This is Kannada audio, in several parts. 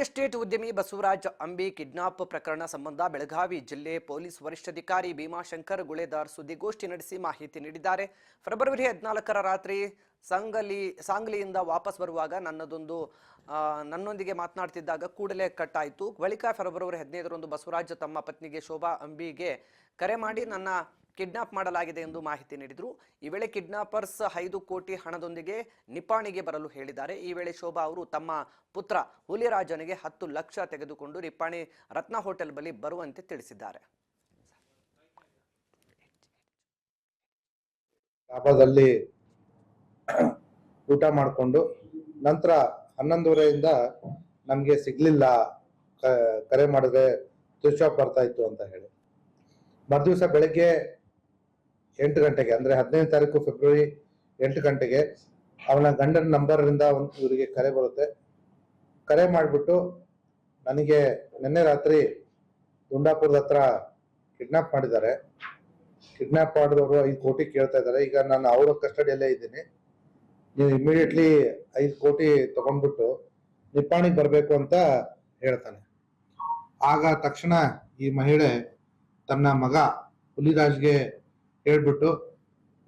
ಎಸ್ಟೇಟ್ ಉದ್ಯಮಿ ಬಸವರಾಜ್ ಅಂಬಿ ಕಿಡ್ನಾಪ್ ಪ್ರಕರಣ ಸಂಬಂಧ ಬೆಳಗಾವಿ ಜಿಲ್ಲೆ ಪೊಲೀಸ್ ವರಿಷ್ಠಾಧಿಕಾರಿ ಭೀಮಾಶಂಕರ್ ಗುಳೇದಾರ್ ಸುದ್ದಿಗೋಷ್ಠಿ ನಡೆಸಿ ಮಾಹಿತಿ ನೀಡಿದ್ದಾರೆ. ಫೆಬ್ರವರಿ 14ರ ರಾತ್ರಿ ಸಾಂಗ್ಲಿಯಿಂದ ವಾಪಸ್ ಬರುವಾಗ ನನ್ನೊಂದಿಗೆ ಮಾತನಾಡ್ತಿದ್ದಾಗ ಕೂಡಲೇ ಕಟ್ ಆಯಿತು. ಬಳಿಕ ಫೆಬ್ರವರಿ 15ರಂದು ಬಸವರಾಜ್ ತಮ್ಮ ಪತ್ನಿಗೆ ಶೋಭಾ ಅಂಬಿಗೆ ಕರೆ ಮಾಡಿ ನನ್ನ ಕಿಡ್ನಾಪ್ ಮಾಡಲಾಗಿದೆ ಎಂದು ಮಾಹಿತಿ ನೀಡಿದರು. ಈ ವೇಳೆ ಕಿಡ್ನಾಪರ್ಸ್ 5 ಕೋಟಿ ಹಣದೊಂದಿಗೆ ನಿಪ್ಪಾಣಿಗೆ ಬರಲು ಹೇಳಿದ್ದಾರೆ. ಈ ವೇಳೆ ಶೋಭಾ ಅವರು ತಮ್ಮ ಪುತ್ರ ಹುಲಿರಾಜನಿಗೆ 10 ಲಕ್ಷ ತೆಗೆದುಕೊಂಡು ನಿಪ್ಪಾಣಿ ರತ್ನ ಹೋಟೆಲ್ ಬಳಿ ಬರುವಂತೆ ತಿಳಿಸಿದ್ದಾರೆ. ಲಾಭದಲ್ಲಿ ಊಟ ಮಾಡಿಕೊಂಡು ನಂತರ 11:30ರಿಂದ ನಮಗೆ ಸಿಗ್ಲಿಲ್ಲ, ಕರೆ ಮಾಡಿದ್ರೆ ಸ್ವಿಚ್ ಆಫ್ ಬರ್ತಾ ಇತ್ತು ಅಂತ ಹೇಳಿ ಮರುದಿವಸ ಬೆಳಗ್ಗೆ 8 ಗಂಟೆಗೆ ಅಂದ್ರೆ 15ನೇ ತಾರೀಕು ಫೆಬ್ರವರಿ 8 ಗಂಟೆಗೆ ಅವನ ಗಂಡನ ನಂಬರ್ನಿಂದ ಇವರಿಗೆ ಕರೆ ಬರುತ್ತೆ. ಕರೆ ಮಾಡಿಬಿಟ್ಟು ನನಗೆ ನಿನ್ನೆ ರಾತ್ರಿ ದುಂಡಾಪುರದ ಹತ್ರ ಕಿಡ್ನಾಪ್ ಮಾಡಿದ್ದಾರೆ, ಕಿಡ್ನಾಪ್ ಮಾಡಿದವರು 5 ಕೋಟಿ ಕೇಳ್ತಾ ಇದ್ದಾರೆ. ಈಗ ನಾನು ಅವರ ಕಸ್ಟಡಿಯಲ್ಲೇ ಇದ್ದೀನಿ, ನೀವು ಇಮಿಡಿಯೇಟ್ಲಿ 5 ಕೋಟಿ ತಗೊಂಡ್ಬಿಟ್ಟು ನಿಪ್ಪಾಣಿಗೆ ಬರಬೇಕು ಅಂತ ಹೇಳ್ತಾನೆ. ಆಗ ತಕ್ಷಣ ಈ ಮಹಿಳೆ ತನ್ನ ಮಗ ಹುಲಿರಾಜ್ಗೆ ಹೇಳ್ಬಿಟ್ಟು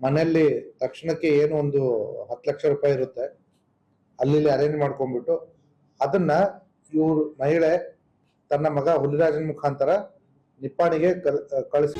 ಮನೆಯಲ್ಲಿ ತಕ್ಷಣಕ್ಕೆ ಏನು ಒಂದು 10 ಲಕ್ಷ ರೂಪಾಯಿ ಇರುತ್ತೆ ಅಲ್ಲಿ ಅರೇಂಜ್ ಮಾಡ್ಕೊಂಡ್ಬಿಟ್ಟು ಅದನ್ನ ಮಹಿಳೆ ತನ್ನ ಮಗ ಹುಲಿರಾಜನ್ ಮುಖಾಂತರ ನಿಪ್ಪಾಣಿಗೆ ಕಳಿಸಿ